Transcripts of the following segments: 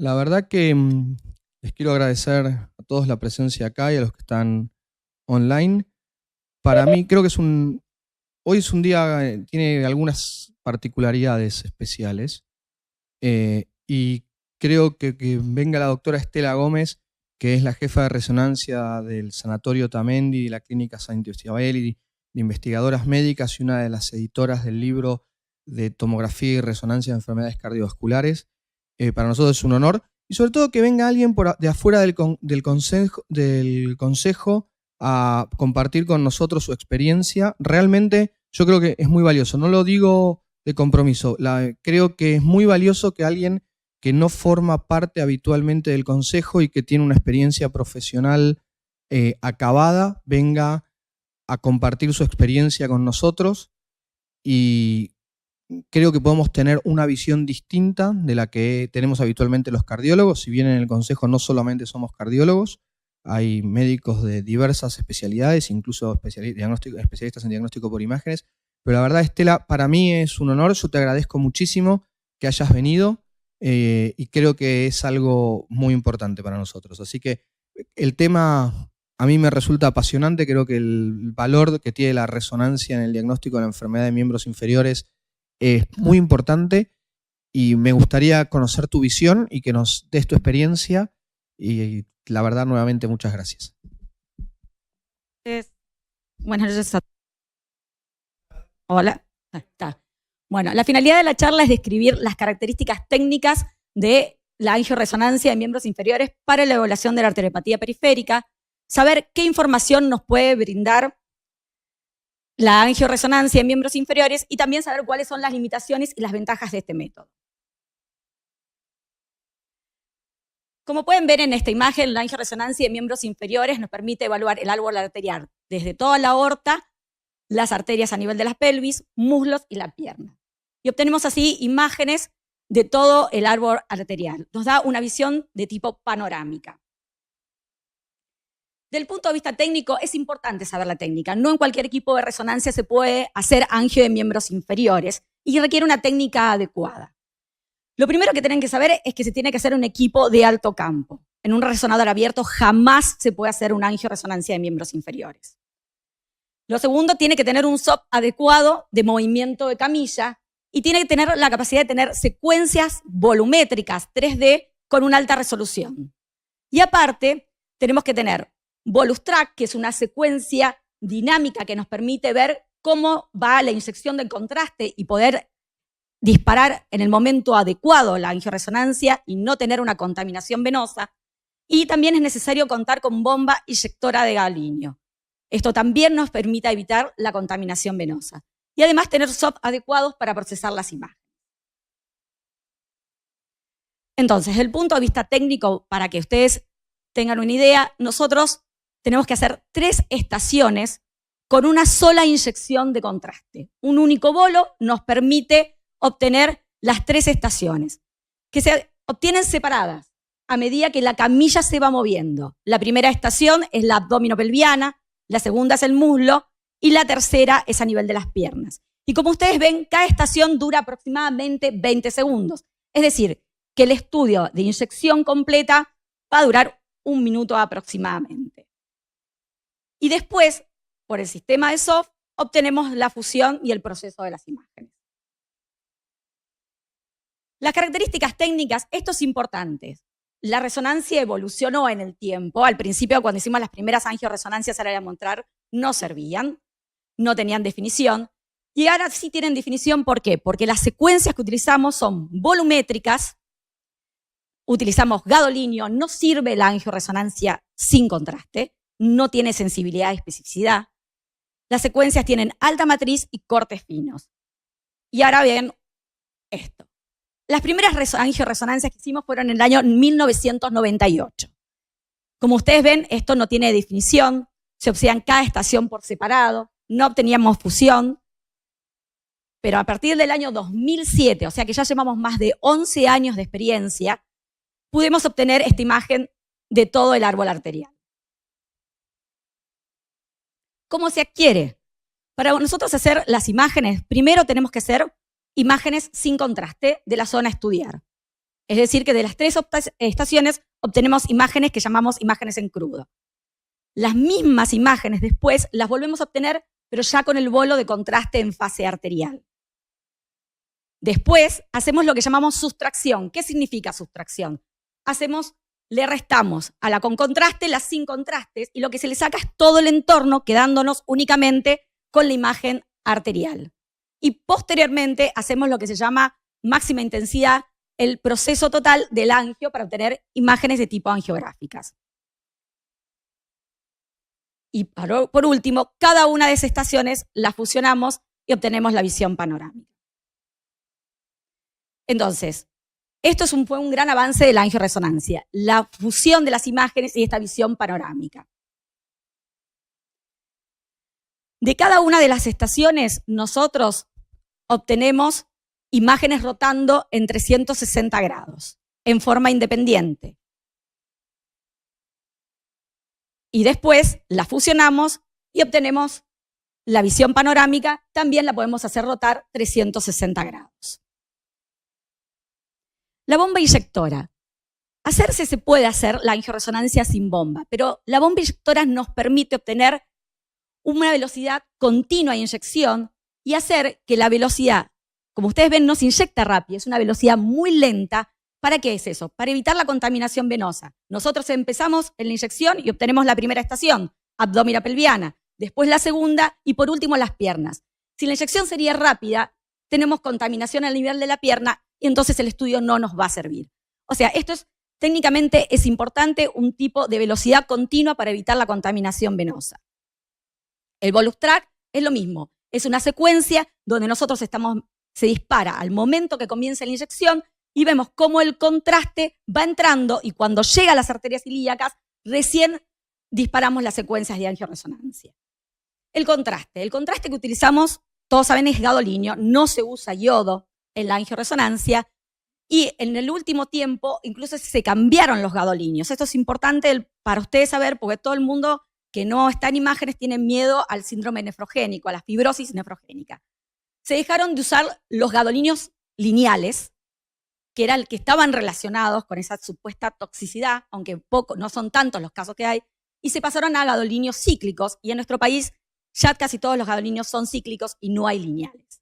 La verdad que les quiero agradecer a todos la presencia acá y a los que están online. Para mí creo que hoy es un día, tiene algunas particularidades especiales y creo que venga la doctora Estela Gómez, que es la jefa de resonancia del Sanatorio Tamendi y la Clínica Santa Isabel, de investigadoras médicas y una de las editoras del libro de tomografía y resonancia de enfermedades cardiovasculares. Para nosotros es un honor, y sobre todo que venga alguien de afuera del consejo a compartir con nosotros su experiencia. Realmente yo creo que es muy valioso, no lo digo de compromiso, creo que es muy valioso que alguien que no forma parte habitualmente del consejo y que tiene una experiencia profesional acabada, venga a compartir su experiencia con nosotros, y creo que podemos tener una visión distinta de la que tenemos habitualmente los cardiólogos. Si bien en el consejo no solamente somos cardiólogos, hay médicos de diversas especialidades, incluso especialistas en diagnóstico por imágenes. Pero la verdad, Estela, para mí es un honor. Yo te agradezco muchísimo que hayas venido y creo que es algo muy importante para nosotros. Así que el tema a mí me resulta apasionante. Creo que el valor que tiene la resonancia en el diagnóstico de la enfermedad de miembros inferiores es muy importante, y me gustaría conocer tu visión y que nos des tu experiencia, y la verdad, nuevamente, muchas gracias. Buenas noches a todos. Hola. Está. Bueno, la finalidad de la charla es describir las características técnicas de la angioresonancia de miembros inferiores para la evaluación de la arteriopatía periférica, saber qué información nos puede brindar la angioresonancia en miembros inferiores y también saber cuáles son las limitaciones y las ventajas de este método. Como pueden ver en esta imagen, la angioresonancia de miembros inferiores nos permite evaluar el árbol arterial desde toda la aorta, las arterias a nivel de la pelvis, muslos y la pierna. Y obtenemos así imágenes de todo el árbol arterial. Nos da una visión de tipo panorámica. Del punto de vista técnico, es importante saber la técnica. No en cualquier equipo de resonancia se puede hacer angio de miembros inferiores y requiere una técnica adecuada. Lo primero que tienen que saber es que se tiene que hacer un equipo de alto campo. En un resonador abierto jamás se puede hacer una angioresonancia de miembros inferiores. Lo segundo, tiene que tener un SOP adecuado de movimiento de camilla y tiene que tener la capacidad de tener secuencias volumétricas 3D con una alta resolución. Y aparte, tenemos que tener Volus Track, que es una secuencia dinámica que nos permite ver cómo va la inyección del contraste y poder disparar en el momento adecuado la angioresonancia y no tener una contaminación venosa. Y también es necesario contar con bomba inyectora de gallinio. Esto también nos permite evitar la contaminación venosa. Y además tener SOP adecuados para procesar las imágenes. Entonces, desde el punto de vista técnico, para que ustedes tengan una idea, nosotros tenemos que hacer 3 estaciones con una sola inyección de contraste. Un único bolo nos permite obtener las 3 estaciones, que se obtienen separadas a medida que la camilla se va moviendo. La primera estación es la abdominopelviana, la segunda es el muslo y la tercera es a nivel de las piernas. Y como ustedes ven, cada estación dura aproximadamente 20 segundos. Es decir, que el estudio de inyección completa va a durar 1 minuto aproximadamente. Y después, por el sistema de SOF, obtenemos la fusión y el proceso de las imágenes. Las características técnicas, esto es importante. La resonancia evolucionó en el tiempo. Al principio, cuando hicimos las primeras angioresonancias a área montrar, no servían, no tenían definición. Y ahora sí tienen definición, ¿por qué? Porque las secuencias que utilizamos son volumétricas, utilizamos gadolinio, no sirve la angioresonancia sin contraste, no tiene sensibilidad y especificidad. Las secuencias tienen alta matriz y cortes finos. Y ahora ven esto. Las primeras angioresonancias que hicimos fueron en el año 1998. Como ustedes ven, esto no tiene definición, se observan cada estación por separado, no obteníamos fusión, pero a partir del año 2007, o sea que ya llevamos más de 11 años de experiencia, pudimos obtener esta imagen de todo el árbol arterial. ¿Cómo se adquiere? Para nosotros hacer las imágenes, primero tenemos que hacer imágenes sin contraste de la zona a estudiar. Es decir, que de las 3 estaciones obtenemos imágenes que llamamos imágenes en crudo. Las mismas imágenes después las volvemos a obtener, pero ya con el bolo de contraste en fase arterial. Después hacemos lo que llamamos sustracción. ¿Qué significa sustracción? Le restamos a la con contraste las sin contrastes y lo que se le saca es todo el entorno, quedándonos únicamente con la imagen arterial. Y posteriormente hacemos lo que se llama máxima intensidad, el proceso total del angio para obtener imágenes de tipo angiográficas. Y por último, cada una de esas estaciones las fusionamos y obtenemos la visión panorámica. Entonces, esto fue un gran avance de la angioresonancia, la fusión de las imágenes y esta visión panorámica. De cada una de las estaciones, nosotros obtenemos imágenes rotando en 360 grados, en forma independiente. Y después la fusionamos y obtenemos la visión panorámica, también la podemos hacer rotar 360 grados. La bomba inyectora. Se puede hacer la angioresonancia sin bomba, pero la bomba inyectora nos permite obtener una velocidad continua de inyección y hacer que la velocidad, como ustedes ven, no se inyecta rápido, es una velocidad muy lenta. ¿Para qué es eso? Para evitar la contaminación venosa. Nosotros empezamos en la inyección y obtenemos la primera estación, abdómina pelviana, después la segunda y por último las piernas. Si la inyección sería rápida, tenemos contaminación al nivel de la pierna y entonces el estudio no nos va a servir. O sea, técnicamente es importante un tipo de velocidad continua para evitar la contaminación venosa. El Bolus Track es lo mismo, es una secuencia donde se dispara al momento que comienza la inyección y vemos cómo el contraste va entrando y cuando llega a las arterias ilíacas, recién disparamos las secuencias de angioresonancia. El contraste que utilizamos, todos saben, es gadolinio, no se usa yodo en la angioresonancia y en el último tiempo incluso se cambiaron los gadolinios. Esto es importante para ustedes saber porque todo el mundo que no está en imágenes tiene miedo al síndrome nefrogénico, a la fibrosis nefrogénica. Se dejaron de usar los gadolinios lineales, que eran que estaban relacionados con esa supuesta toxicidad, aunque no son tantos los casos que hay, y se pasaron a gadolinios cíclicos, y en nuestro país ya casi todos los gadolinios son cíclicos y no hay lineales.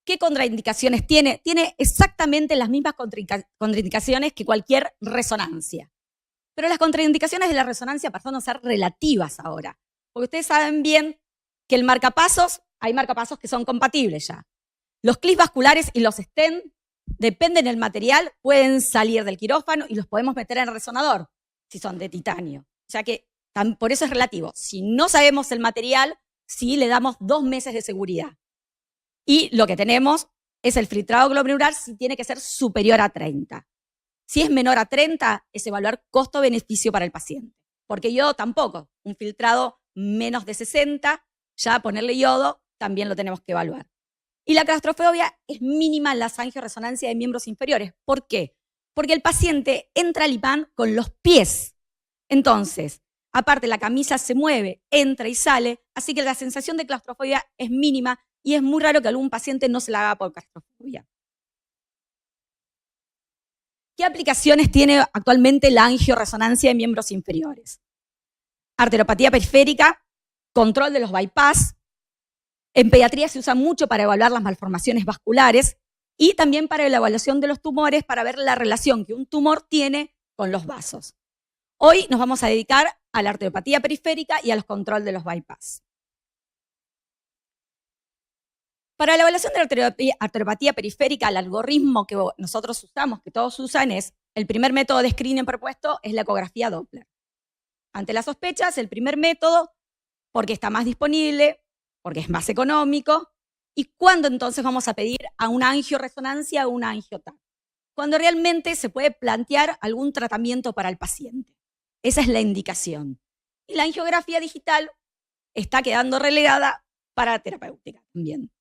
¿Qué contraindicaciones tiene? Tiene exactamente las mismas contraindicaciones que cualquier resonancia. Pero las contraindicaciones de la resonancia pasaron a ser relativas ahora, porque ustedes saben bien que hay marcapasos que son compatibles ya. Los clips vasculares y los stent, dependen del material, pueden salir del quirófano y los podemos meter en el resonador, si son de titanio. O sea que por eso es relativo. Si no sabemos el material, sí le damos 2 meses de seguridad. Y lo que tenemos es el filtrado glomerular si tiene que ser superior a 30. Si es menor a 30, es evaluar costo-beneficio para el paciente. Porque yodo tampoco. Un filtrado menos de 60, ya ponerle yodo, también lo tenemos que evaluar. Y la claustrofobia es mínima en la angioresonancia de miembros inferiores. ¿Por qué? Porque el paciente entra al IPAN con los pies. Entonces, aparte la camisa se mueve, entra y sale, así que la sensación de claustrofobia es mínima y es muy raro que algún paciente no se la haga por claustrofobia. ¿Qué aplicaciones tiene actualmente la angioresonancia de miembros inferiores? Arteriopatía periférica, control de los bypass. En pediatría se usa mucho para evaluar las malformaciones vasculares y también para la evaluación de los tumores para ver la relación que un tumor tiene con los vasos. Hoy nos vamos a dedicar a la arteriopatía periférica y a los control de los bypass. Para la evaluación de la arteriopatía periférica, el algoritmo que nosotros usamos, que todos usan, es el primer método de screening propuesto es la ecografía Doppler. Ante las sospechas, el primer método, porque está más disponible, porque es más económico, y cuándo entonces vamos a pedir a una angioresonancia o una angioTAC. Cuando realmente se puede plantear algún tratamiento para el paciente. Esa es la indicación. Y la angiografía digital está quedando relegada para terapéutica también.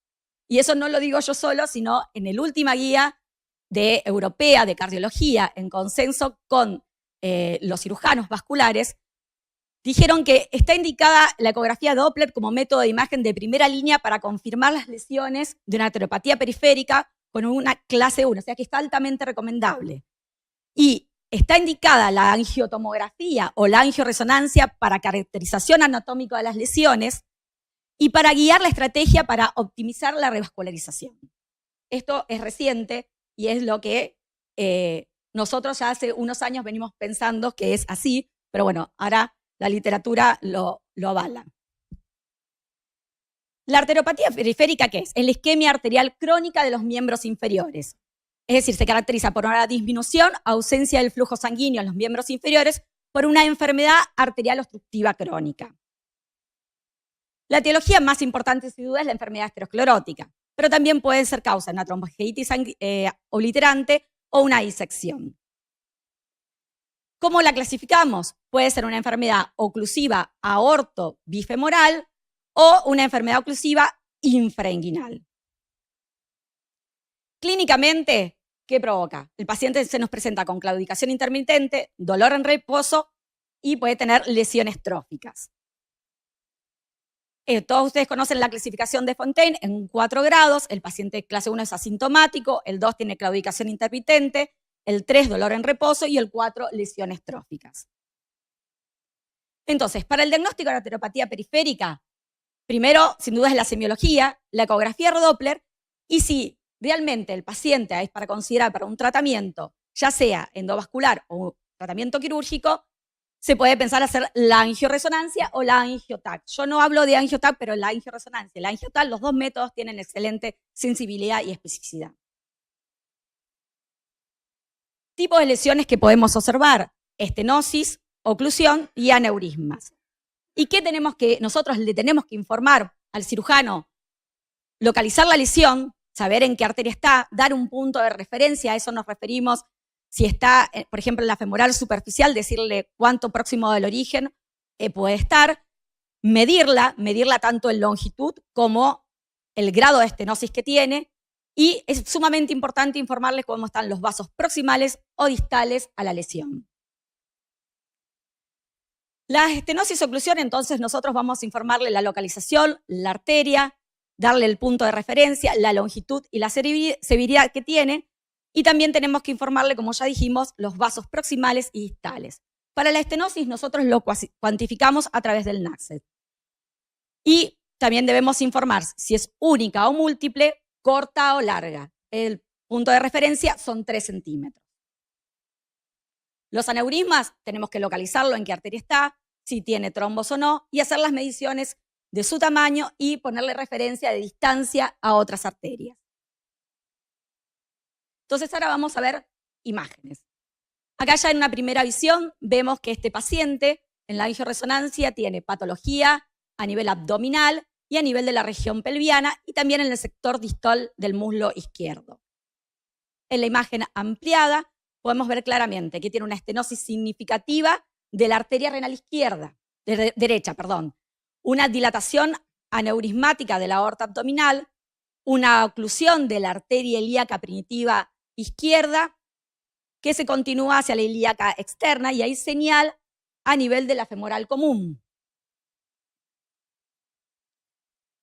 Y eso no lo digo yo solo, sino en la última guía europea de cardiología, en consenso con los cirujanos vasculares, dijeron que está indicada la ecografía Doppler como método de imagen de primera línea para confirmar las lesiones de una arteriopatía periférica con una clase 1, o sea que está altamente recomendable. Y está indicada la angiotomografía o la angioresonancia para caracterización anatómica de las lesiones y para guiar la estrategia para optimizar la revascularización. Esto es reciente y es lo que nosotros ya hace unos años venimos pensando que es así, pero bueno, ahora la literatura lo avala. La arteriopatía periférica, ¿qué es? Es la isquemia arterial crónica de los miembros inferiores. Es decir, se caracteriza por una disminución, ausencia del flujo sanguíneo en los miembros inferiores por una enfermedad arterial obstructiva crónica. La etiología más importante, sin duda, es la enfermedad aterosclerótica, pero también puede ser causa de una trombogeitis obliterante o una disección. ¿Cómo la clasificamos? Puede ser una enfermedad oclusiva aorto-bifemoral o una enfermedad oclusiva infrainguinal. Clínicamente, ¿qué provoca? El paciente se nos presenta con claudicación intermitente, dolor en reposo y puede tener lesiones tróficas. Todos ustedes conocen la clasificación de Fontaine en 4 grados. El paciente clase 1 es asintomático, el 2 tiene claudicación intermitente, el 3 dolor en reposo y el 4 lesiones tróficas. Entonces, para el diagnóstico de la arteriopatía periférica, primero, sin duda, es la semiología, la ecografía Doppler, y si realmente el paciente es para considerar para un tratamiento, ya sea endovascular o tratamiento quirúrgico, se puede pensar hacer la angioresonancia o la angiotac. Yo no hablo de angiotac, pero la angioresonancia y la angiotac, los dos métodos tienen excelente sensibilidad y especificidad. Tipos de lesiones que podemos observar: estenosis, oclusión y aneurismas. ¿Y qué tenemos que, nosotros le tenemos que informar al cirujano? Localizar la lesión, saber en qué arteria está, dar un punto de referencia, a eso nos referimos. Si está, por ejemplo, en la femoral superficial, decirle cuánto próximo del origen puede estar, medirla tanto en longitud como el grado de estenosis que tiene, y es sumamente importante informarle cómo están los vasos proximales o distales a la lesión. La estenosis oclusión, entonces nosotros vamos a informarle la localización, la arteria, darle el punto de referencia, la longitud y la severidad que tiene, y también tenemos que informarle, como ya dijimos, los vasos proximales y distales. Para la estenosis nosotros lo cuantificamos a través del NACSET. Y también debemos informar si es única o múltiple, corta o larga. El punto de referencia son 3 centímetros. Los aneurismas tenemos que localizarlo en qué arteria está, si tiene trombos o no, y hacer las mediciones de su tamaño y ponerle referencia de distancia a otras arterias. Entonces ahora vamos a ver imágenes. Acá ya en una primera visión vemos que este paciente en la angioresonancia tiene patología a nivel abdominal y a nivel de la región pelviana y también en el sector distal del muslo izquierdo. En la imagen ampliada podemos ver claramente que tiene una estenosis significativa de la arteria renal izquierda, derecha, una dilatación aneurismática de la aorta abdominal, una oclusión de la arteria ilíaca primitiva izquierda que se continúa hacia la ilíaca externa y hay señal a nivel de la femoral común.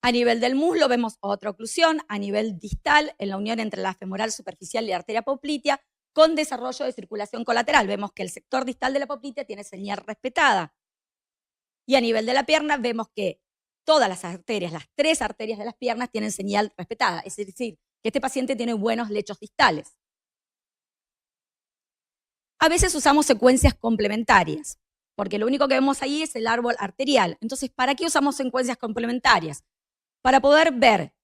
A nivel del muslo vemos otra oclusión a nivel distal en la unión entre la femoral superficial y la arteria poplitea con desarrollo de circulación colateral. Vemos que el sector distal de la poplitea tiene señal respetada. Y a nivel de la pierna vemos que todas las arterias, las 3 arterias de las piernas tienen señal respetada. Es decir, que este paciente tiene buenos lechos distales. A veces usamos secuencias complementarias, porque lo único que vemos ahí es el árbol arterial. Entonces, ¿para qué usamos secuencias complementarias? Para poder ver,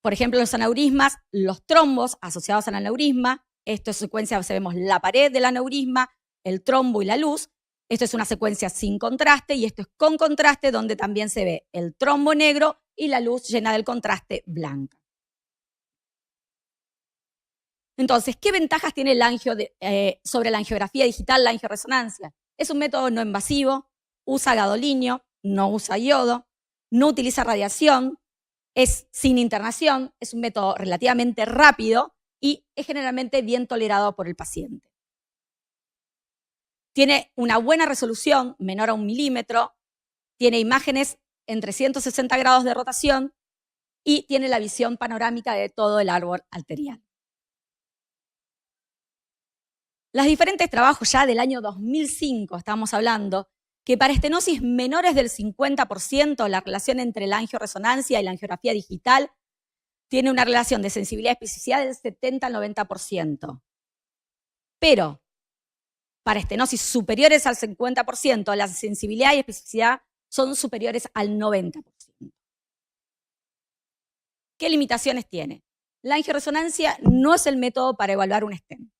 por ejemplo, los aneurismas, los trombos asociados al aneurisma. Esto es secuencia, vemos la pared del aneurisma, el trombo y la luz. Esto es una secuencia sin contraste y esto es con contraste, donde también se ve el trombo negro y la luz llena del contraste blanca. Entonces, ¿qué ventajas tiene el sobre la angiografía digital, la angioresonancia? Es un método no invasivo, usa gadolinio, no usa iodo, no utiliza radiación, es sin internación, es un método relativamente rápido y es generalmente bien tolerado por el paciente. Tiene una buena resolución, menor a 1 milímetro, tiene imágenes en 360 grados de rotación y tiene la visión panorámica de todo el árbol arterial. Los diferentes trabajos ya del año 2005, estamos hablando, que para estenosis menores del 50%, la relación entre la angioresonancia y la angiografía digital tiene una relación de sensibilidad y especificidad del 70 al 90%. Pero para estenosis superiores al 50%, la sensibilidad y especificidad son superiores al 90%. ¿Qué limitaciones tiene? La angioresonancia no es el método para evaluar un stent.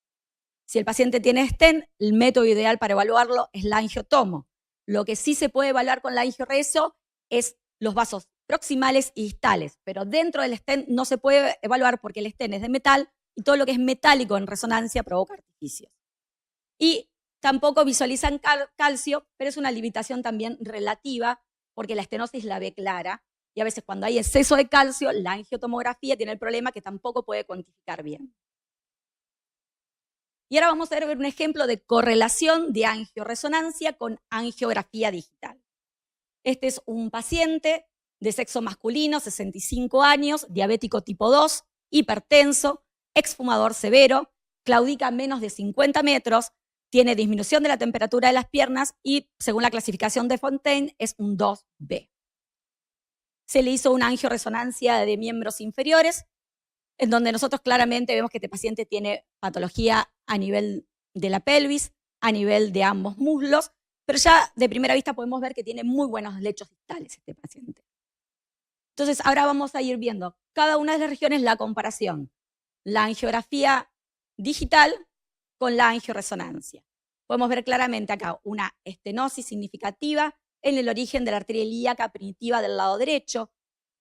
Si el paciente tiene stent, el método ideal para evaluarlo es la angiotomo. Lo que sí se puede evaluar con la angioreso es los vasos proximales y distales, pero dentro del stent no se puede evaluar porque el stent es de metal y todo lo que es metálico en resonancia provoca artificios. Y tampoco visualizan calcio, pero es una limitación también relativa porque la estenosis la ve clara y a veces cuando hay exceso de calcio, la angiotomografía tiene el problema que tampoco puede cuantificar bien. Y ahora vamos a ver un ejemplo de correlación de angioresonancia con angiografía digital. Este es un paciente de sexo masculino, 65 años, diabético tipo 2, hipertenso, exfumador severo, claudica menos de 50 metros, tiene disminución de la temperatura de las piernas y, según la clasificación de Fontaine, es un 2B. Se le hizo una angioresonancia de miembros inferiores, en donde nosotros claramente vemos que este paciente tiene patología a nivel de la pelvis, a nivel de ambos muslos, pero ya de primera vista podemos ver que tiene muy buenos lechos distales este paciente. Entonces ahora vamos a ir viendo cada una de las regiones la comparación, la angiografía digital con la angioresonancia. Podemos ver claramente acá una estenosis significativa en el origen de la arteria ilíaca primitiva del lado derecho,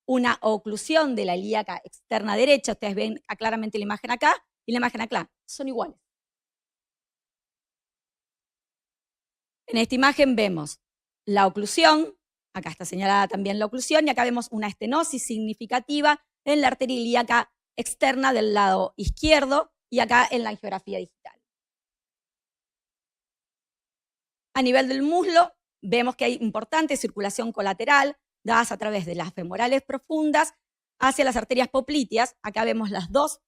una oclusión de la ilíaca externa derecha, ustedes ven claramente la imagen acá y la imagen acá, son iguales. En esta imagen vemos la oclusión, acá está señalada también la oclusión, y acá vemos una estenosis significativa en la arteria ilíaca externa del lado izquierdo y acá en la angiografía digital. A nivel del muslo, vemos que hay importante circulación colateral, dadas a través de las femorales profundas hacia las arterias popliteas. Acá vemos las dos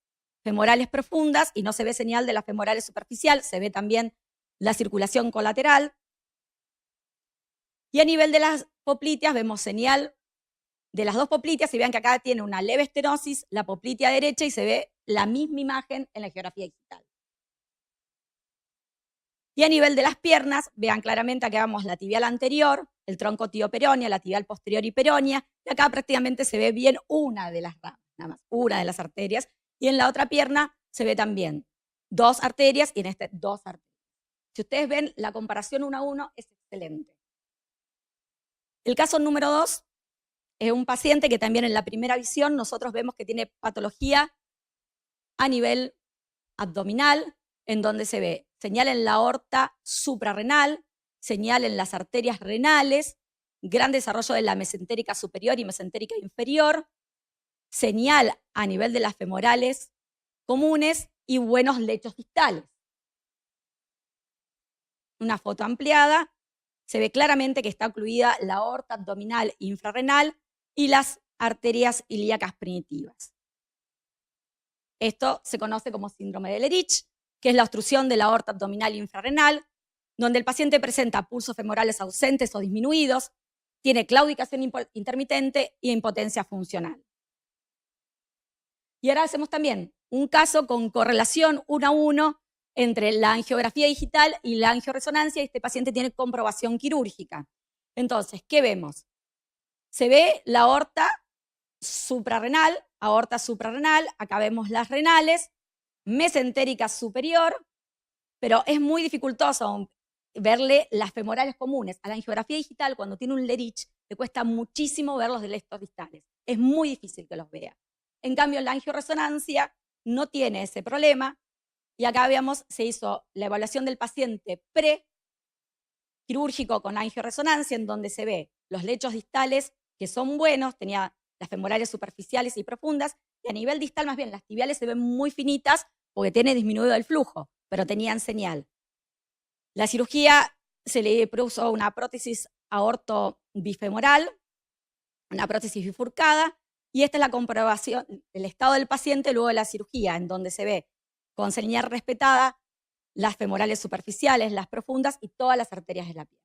femorales profundas y no se ve señal de las femorales superficial, se ve también la circulación colateral. Y a nivel de las popliteas vemos señal de las dos popliteas y vean que acá tiene una leve estenosis, la poplitea derecha y se ve la misma imagen en la angiografía digital. Y a nivel de las piernas, vean claramente acá vemos la tibial anterior, el tronco tioperonea, la tibial posterior y peronea, y acá prácticamente se ve bien una de las ramas, nada más, una de las arterias, y en la otra pierna se ve también dos arterias y en este dos arterias. Si ustedes ven, la comparación 1 a 1 es excelente. El caso número 2 es un paciente que también en la primera visión nosotros vemos que tiene patología a nivel abdominal, en donde se ve señal en la aorta suprarrenal, señal en las arterias renales, gran desarrollo de la mesentérica superior y mesentérica inferior, señal a nivel de las femorales comunes y buenos lechos distales. Una foto ampliada, se ve claramente que está ocluida la aorta abdominal infrarrenal y las arterias ilíacas primitivas. Esto se conoce como síndrome de Lerich, que es la obstrucción de la aorta abdominal infrarrenal, donde el paciente presenta pulsos femorales ausentes o disminuidos, tiene claudicación intermitente y impotencia funcional. Y ahora hacemos también un caso con correlación 1 a 1 entre la angiografía digital y la angioresonancia, y este paciente tiene comprobación quirúrgica. Entonces, ¿qué vemos? Se ve la aorta suprarrenal, acá vemos las renales, mesentérica superior, pero es muy dificultoso verle las femorales comunes. A la angiografía digital, cuando tiene un Lerich, le cuesta muchísimo ver los lechos distales. Es muy difícil que los vea. En cambio, la angioresonancia no tiene ese problema, y acá veamos, se hizo la evaluación del paciente pre-quirúrgico con angioresonancia, en donde se ve los lechos distales que son buenos, tenía las femorales superficiales y profundas, y a nivel distal más bien las tibiales se ven muy finitas porque tiene disminuido el flujo, pero tenían señal. La cirugía se le puso una prótesis aorto bifemoral, una prótesis bifurcada, y esta es la comprobación del estado del paciente luego de la cirugía, en donde se ve con señal respetada las femorales superficiales, las profundas y todas las arterias de la pierna.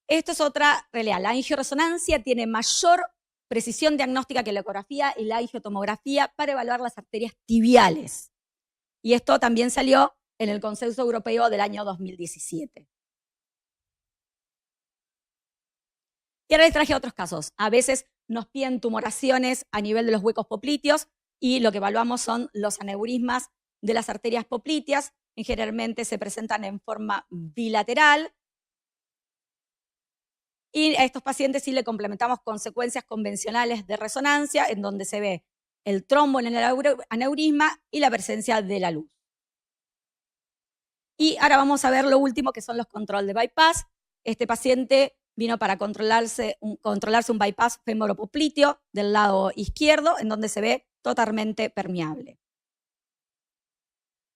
Esto es otra realidad. La angioresonancia tiene mayor precisión diagnóstica que la ecografía y la angiotomografía para evaluar las arterias tibiales. Y esto también salió en el Consenso Europeo del año 2017. Y ahora les traje otros casos. A veces nos piden tumoraciones a nivel de los huecos popliteos y lo que evaluamos son los aneurismas de las arterias popliteas. Generalmente se presentan en forma bilateral. Y a estos pacientes sí le complementamos con secuencias convencionales de resonancia en donde se ve el trombo en el aneurisma y la presencia de la luz. Y ahora vamos a ver lo último, que son los control de bypass. Este paciente vino para controlarse un bypass femoropopliteo del lado izquierdo, en donde se ve totalmente permeable.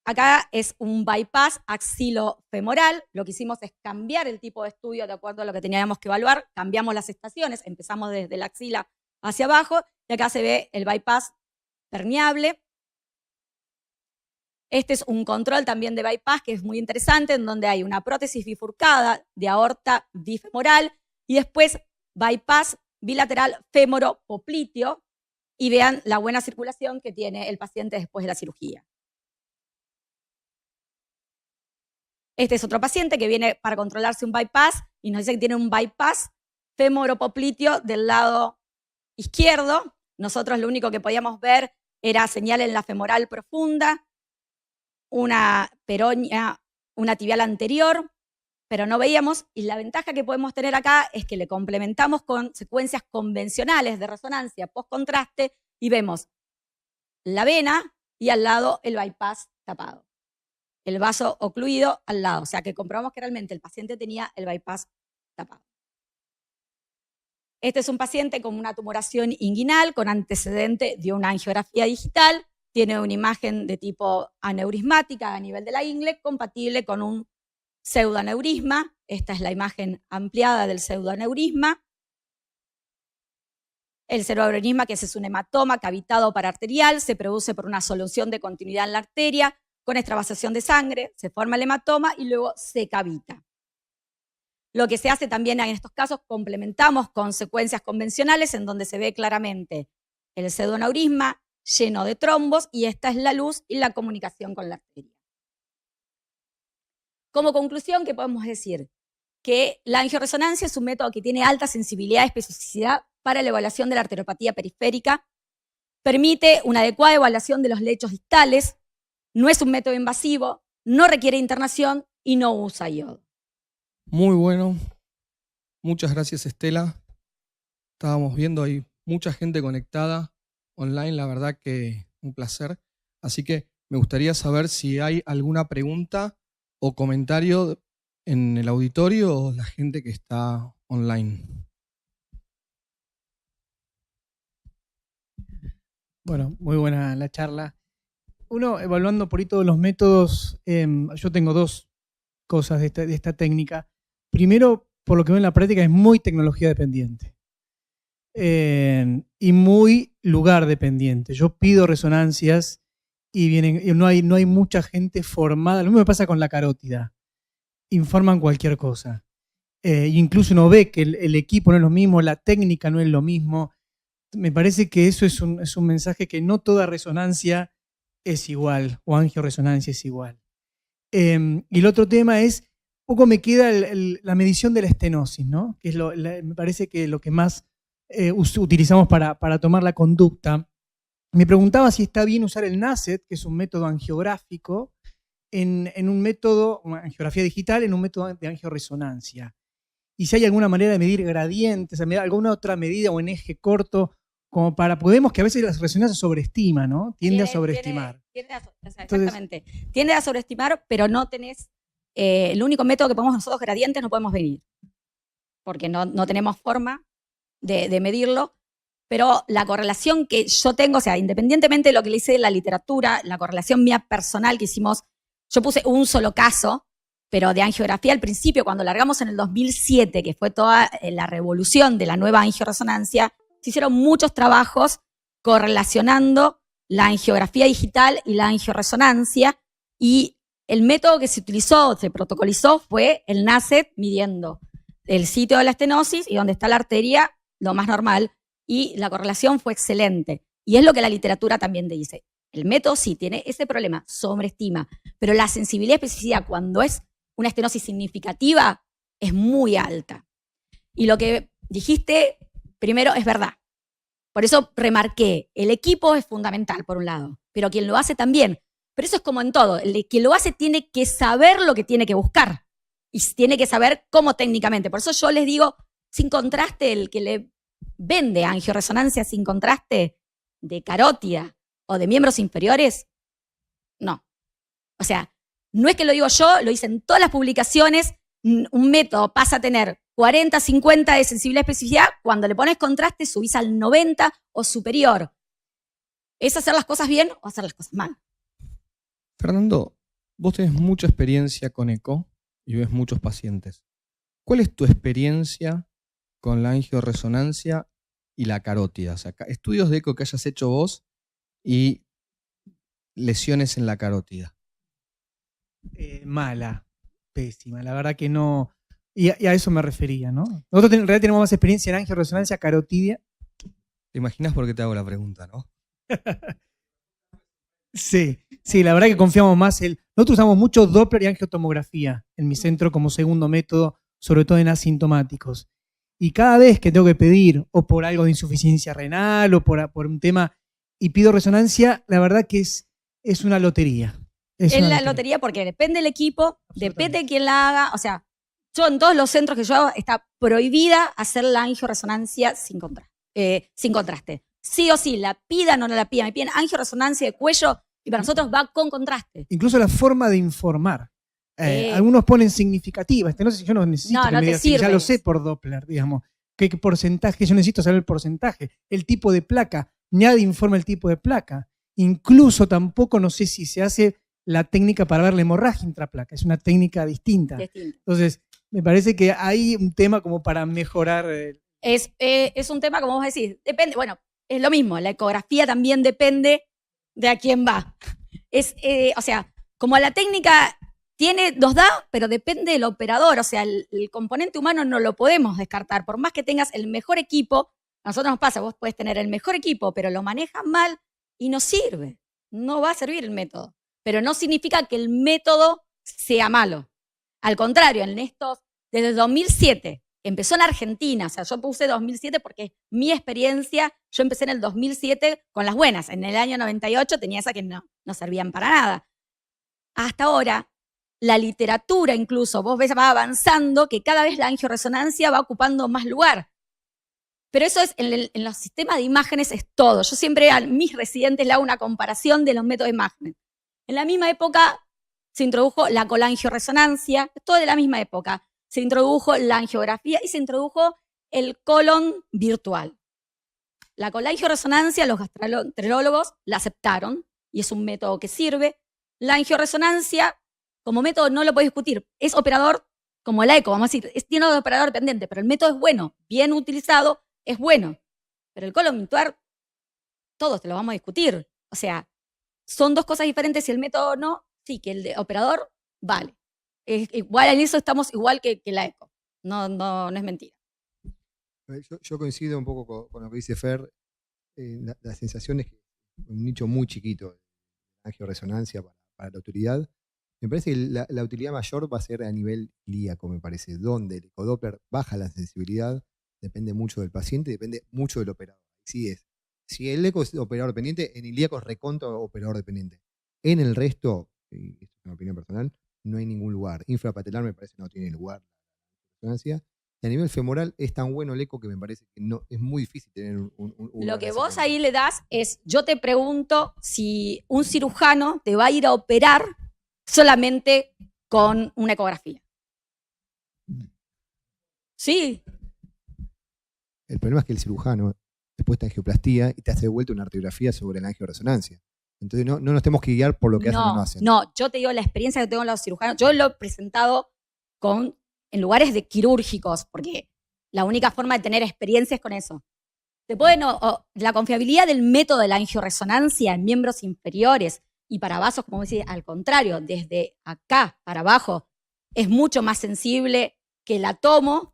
Acá es un bypass axilofemoral. Lo que hicimos es cambiar el tipo de estudio de acuerdo a lo que teníamos que evaluar. Cambiamos las estaciones, empezamos desde la axila hacia abajo, y acá se ve el bypass permeable. Este es un control también de bypass que es muy interesante, en donde hay una prótesis bifurcada de aorta bifemoral y después bypass bilateral femoropopliteo, y vean la buena circulación que tiene el paciente después de la cirugía. Este es otro paciente que viene para controlarse un bypass y nos dice que tiene un bypass femoropopliteo del lado izquierdo. Nosotros lo único que podíamos ver era señal en la femoral profunda, una peronia, una tibial anterior, pero no veíamos, y la ventaja que podemos tener acá es que le complementamos con secuencias convencionales de resonancia post-contraste y vemos la vena y al lado el bypass tapado, el vaso ocluido al lado, o sea que comprobamos que realmente el paciente tenía el bypass tapado. Este es un paciente con una tumoración inguinal con antecedente de una angiografía digital. Tiene una imagen de tipo aneurismática a nivel de la ingle, compatible con un pseudoaneurisma. Esta es la imagen ampliada del pseudoaneurisma. El pseudoaneurisma, que es un hematoma cavitado pararterial, se produce por una solución de continuidad en la arteria, con extravasación de sangre, se forma el hematoma y luego se cavita. Lo que se hace también en estos casos, complementamos con secuencias convencionales en donde se ve claramente el pseudoaneurisma lleno de trombos, y esta es la luz y la comunicación con la arteria. Como conclusión, ¿qué podemos decir? Que la angioresonancia es un método que tiene alta sensibilidad y especificidad para la evaluación de la arteriopatía periférica, permite una adecuada evaluación de los lechos distales, no es un método invasivo, no requiere internación y no usa yodo. Muy bueno. Muchas gracias, Estela. Estábamos viendo ahí mucha gente conectada online, la verdad que un placer. Así que me gustaría saber si hay alguna pregunta o comentario en el auditorio o la gente que está online. Bueno, muy buena la charla. Uno, evaluando por ahí todos los métodos, yo tengo dos cosas de esta técnica. Primero, por lo que veo en la práctica, es muy tecnología dependiente. Y muy lugar dependiente. Yo pido resonancias y no hay mucha gente formada. Lo mismo me pasa con la carótida. Informan cualquier cosa. Incluso uno ve que el equipo no es lo mismo, la técnica no es lo mismo. Me parece que eso es un mensaje, que no toda resonancia es igual, o angioresonancia es igual. Y el otro tema es, poco me queda la medición de la estenosis, ¿no? Que es me parece que lo que más utilizamos para tomar la conducta. Me preguntaba si está bien usar el NACET, que es un método angiográfico, en un método, una angiografía digital, en un método de angioresonancia. Y si hay alguna manera de medir gradientes, alguna otra medida o en eje corto, como podemos, que a veces la resonancia se sobreestima, ¿no? Tiende a sobreestimar. Exactamente. Tiende a sobreestimar, pero no tenés, el único método que podemos nosotros, gradientes, no podemos medir, porque no tenemos forma de medirlo, pero la correlación que yo tengo, o sea, independientemente de lo que le hice de la literatura, la correlación mía personal que hicimos, yo puse un solo caso, pero de angiografía al principio, cuando largamos en el 2007, que fue toda la revolución de la nueva angioresonancia, se hicieron muchos trabajos correlacionando la angiografía digital y la angioresonancia, y el método que se utilizó, se protocolizó, fue el NACET, midiendo el sitio de la estenosis y donde está la arteria, lo más normal, y la correlación fue excelente. Y es lo que la literatura también te dice. El método sí tiene ese problema, sobreestima, pero la sensibilidad y especificidad cuando es una estenosis significativa es muy alta. Y lo que dijiste primero es verdad. Por eso remarqué, el equipo es fundamental por un lado, pero quien lo hace también. Pero eso es como en todo, quien lo hace tiene que saber lo que tiene que buscar y tiene que saber cómo técnicamente. Por eso yo les digo, sin contraste, el que le vende angioresonancia sin contraste de carótida o de miembros inferiores, no. O sea, no es que lo digo yo, lo dicen todas las publicaciones, un método pasa a tener 40, 50 de sensibilidad y especificidad, cuando le pones contraste subís al 90 o superior. ¿Es hacer las cosas bien o hacer las cosas mal? Fernando, vos tenés mucha experiencia con eco y ves muchos pacientes. ¿Cuál es tu experiencia con la angioresonancia y la carótida? O sea, estudios de eco que hayas hecho vos y lesiones en la carótida. Mala, pésima. La verdad que no. Y a eso me refería, ¿no? Nosotros en realidad tenemos más experiencia en angioresonancia carotidia. ¿Te imaginas por qué te hago la pregunta, no? Sí, la verdad que confiamos más. Nosotros usamos mucho Doppler y angiotomografía en mi centro como segundo método, sobre todo en asintomáticos. Y cada vez que tengo que pedir, o por algo de insuficiencia renal, o por un tema, y pido resonancia, la verdad que es una lotería. Es la lotería porque depende del equipo, depende de quién la haga. O sea, yo en todos los centros que yo hago está prohibida hacer la angioresonancia sin contraste. Sí o sí, la pidan o no la pidan. Me piden angioresonancia de cuello y para nosotros va con contraste. Incluso la forma de informar. Algunos ponen significativa. No sé si yo no necesito que me digas, ya lo sé por Doppler, digamos. ¿Qué porcentaje? Yo necesito saber el porcentaje. El tipo de placa. Nadie informa el tipo de placa. Incluso tampoco no sé si se hace la técnica para ver la hemorragia intraplaca. Es una técnica distinta. Entonces, me parece que hay un tema como para mejorar. Es un tema, como vos decís, depende. Bueno, es lo mismo. La ecografía también depende de a quién va. O sea, como la técnica nos da, pero depende del operador. O sea, el componente humano no lo podemos descartar. Por más que tengas el mejor equipo, a nosotros nos pasa, vos podés tener el mejor equipo, pero lo manejas mal y no sirve. No va a servir el método. Pero no significa que el método sea malo. Al contrario, desde el 2007, empezó en Argentina, o sea, yo puse 2007 porque mi experiencia, yo empecé en el 2007 con las buenas. En el año 98 tenía esas que no servían para nada. Hasta ahora, la literatura incluso, vos ves, va avanzando, que cada vez la angioresonancia va ocupando más lugar. Pero eso es, en los sistemas de imágenes es todo. Yo siempre a mis residentes le hago una comparación de los métodos de imágenes. En la misma época se introdujo la colangioresonancia, todo de la misma época. Se introdujo la angiografía y se introdujo el colon virtual. La colangioresonancia, los gastroenterólogos la aceptaron y es un método que sirve. La angioresonancia, como método, no lo puedes discutir. Es operador como la eco, vamos a decir, tiene un operador dependiente, pero el método es bueno, bien utilizado, es bueno. Pero el colon virtual, todos te lo vamos a discutir. O sea, son dos cosas diferentes. Si el método no, sí, que el de operador vale. Igual en eso estamos igual que la eco. No es mentira. Yo coincido un poco con lo que dice Fer. La sensación es que un nicho muy chiquito de angioresonancia para la utilidad. Me parece que la utilidad mayor va a ser a nivel ilíaco, me parece, donde el ecodoppler baja la sensibilidad, depende mucho del paciente, depende mucho del operador. Así es. Si el eco es operador dependiente, en ilíaco es recontra operador dependiente. En el resto, y esto es una opinión personal, no hay ningún lugar. Infrapatelar me parece que no tiene lugar la resonancia. Y a nivel femoral es tan bueno el eco que me parece que no, es muy difícil tener un Lo que vos ahí le das es, yo te pregunto si un cirujano te va a ir a operar solamente con una ecografía. Sí. El problema es que el cirujano después de angioplastía y te hace de vuelta una arteriografía sobre la angioresonancia. Entonces no nos tenemos que guiar por lo que hacen o no hacen. No, yo te digo la experiencia que tengo en los cirujanos. Yo lo he presentado en lugares quirúrgicos, porque la única forma de tener experiencia es con eso. La confiabilidad del método de la angioresonancia en miembros inferiores y para vasos, como decía, al contrario, desde acá para abajo, es mucho más sensible que la tomo.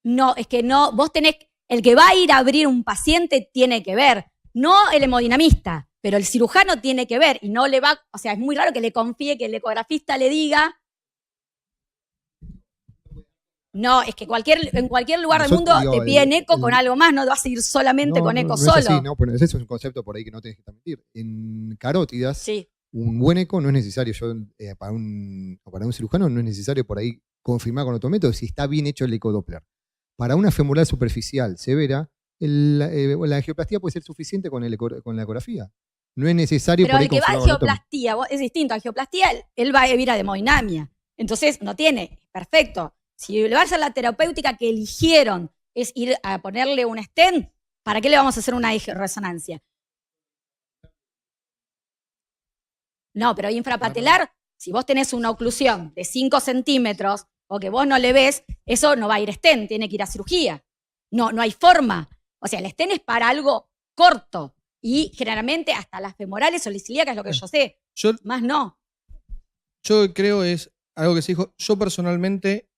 No, es que no, vos tenés, el que va a ir a abrir un paciente tiene que ver, no el hemodinamista, pero el cirujano tiene que ver y no le va, o sea, es muy raro que le confíe, que el ecografista le diga. No, es que en cualquier lugar del mundo te piden eco con algo más, no vas a ir solamente con eco solo. Es así, no, pero ese es un concepto por ahí que no tenés que transmitir. En carótidas, sí, un buen eco no es necesario. Para un cirujano no es necesario por ahí confirmar con otro método si está bien hecho el ecodoppler. Para una femoral superficial severa, la angioplastía puede ser suficiente con la ecografía. No es necesario pero por ahí el que va a confirmar con otro. angioplastía, es distinto, angioplastía, él va a ir a hemodinamia. Entonces no tiene, perfecto. Si le va a hacer la terapéutica que eligieron es ir a ponerle un stent, ¿para qué le vamos a hacer una resonancia? No, pero infrapatelar, si vos tenés una oclusión de 5 centímetros o que vos no le ves, eso no va a ir stent, tiene que ir a cirugía. No hay forma. O sea, el stent es para algo corto y generalmente hasta las femorales o las ilíacas es lo que yo sé. Más no. Yo creo es algo que se dijo, yo personalmente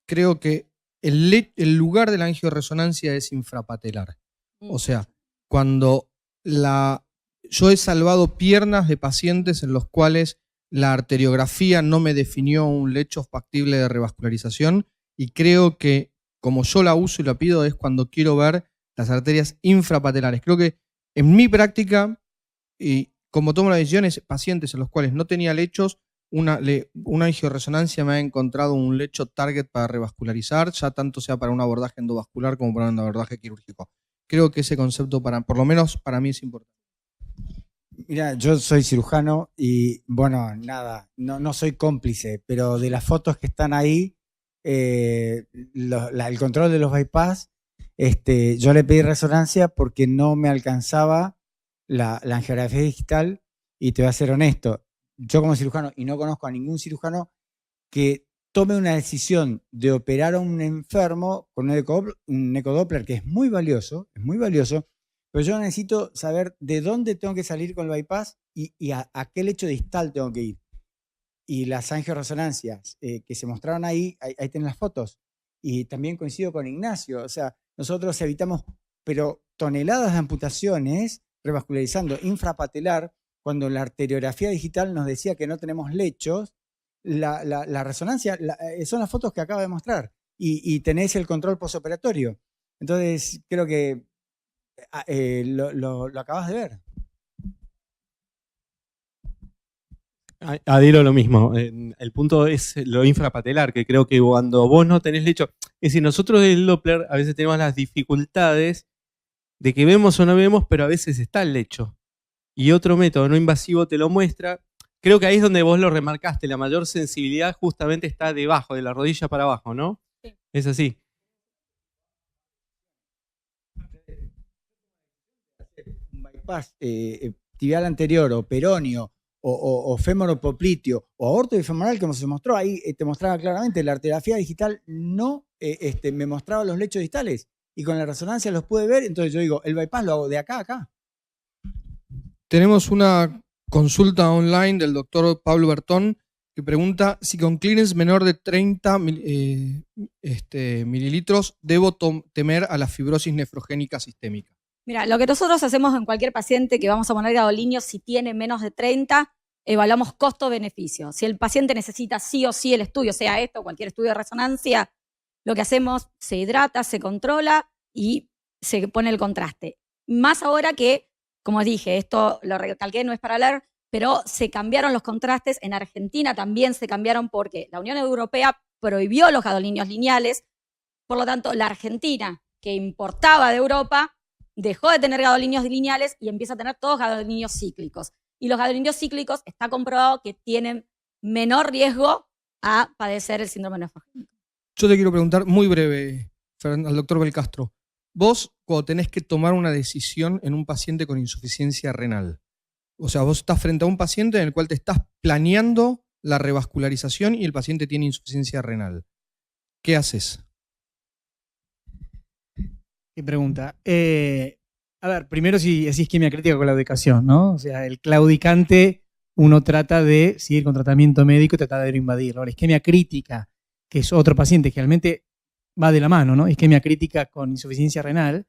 creo que el lugar de la angioresonancia es infrapatelar. O sea, cuando yo he salvado piernas de pacientes en los cuales la arteriografía no me definió un lecho factible de revascularización y creo que como yo la uso y la pido es cuando quiero ver las arterias infrapatelares. Creo que en mi práctica y como tomo las decisiones, pacientes en los cuales no tenía lechos, una angioresonancia me ha encontrado un lecho target para revascularizar, ya tanto sea para un abordaje endovascular como para un abordaje quirúrgico. Creo que ese concepto, por lo menos para mí, es importante. Mira, yo soy cirujano y, bueno, nada, no soy cómplice, pero de las fotos que están ahí, el control de los bypass, yo le pedí resonancia porque no me alcanzaba la angiografía digital y te voy a ser honesto, yo como cirujano, y no conozco a ningún cirujano que tome una decisión de operar a un enfermo con un ecodoppler que es muy valioso, pero yo necesito saber de dónde tengo que salir con el bypass y a qué lecho distal tengo que ir. Y las angioresonancias que se mostraron ahí tienen las fotos. Y también coincido con Ignacio, o sea, nosotros evitamos pero toneladas de amputaciones revascularizando infrapatelar cuando la arteriografía digital nos decía que no tenemos lechos. La resonancia son las fotos que acaba de mostrar y tenés el control posoperatorio. Entonces creo que lo acabas de ver. Adhiero lo mismo. El punto es lo infrapatelar, que creo que cuando vos no tenés lecho, es decir, nosotros del Doppler a veces tenemos las dificultades de que vemos o no vemos, pero a veces está el lecho. Y otro método no invasivo te lo muestra. Creo que ahí es donde vos lo remarcaste, la mayor sensibilidad justamente está debajo, de la rodilla para abajo, ¿no? Sí. Es así. Un bypass tibial anterior o peroneo o fémoro popliteo o aorto femoral, como se mostró ahí, te mostraba claramente, la arteriografía digital no me mostraba los lechos distales y con la resonancia los pude ver, entonces yo digo, el bypass lo hago de acá a acá. Tenemos una consulta online del doctor Pablo Bertón que pregunta si con clearance menor de 30 mililitros debo temer a la fibrosis nefrogénica sistémica. Mira, lo que nosotros hacemos en cualquier paciente que vamos a poner gadolinio, si tiene menos de 30, evaluamos costo-beneficio. Si el paciente necesita sí o sí el estudio, sea esto o cualquier estudio de resonancia, lo que hacemos, se hidrata, se controla y se pone el contraste. Más ahora que, como dije, esto lo recalqué, no es para hablar, pero se cambiaron los contrastes. En Argentina también se cambiaron porque la Unión Europea prohibió los gadolinios lineales. Por lo tanto, la Argentina, que importaba de Europa, dejó de tener gadolinios lineales y empieza a tener todos gadolinios cíclicos. Y los gadolinios cíclicos está comprobado que tienen menor riesgo a padecer el síndrome nefrogénico. Yo te quiero preguntar muy breve, al doctor Belcastro. Vos, cuando tenés que tomar una decisión en un paciente con insuficiencia renal, o sea, vos estás frente a un paciente en el cual te estás planeando la revascularización y el paciente tiene insuficiencia renal. ¿Qué haces? Qué pregunta. A ver, primero si es isquemia crítica con claudicación, ¿no? O sea, el claudicante uno trata de seguir con tratamiento médico y tratar de no invadirlo. La isquemia crítica, que es otro paciente que realmente va de la mano, ¿no? Isquemia crítica con insuficiencia renal.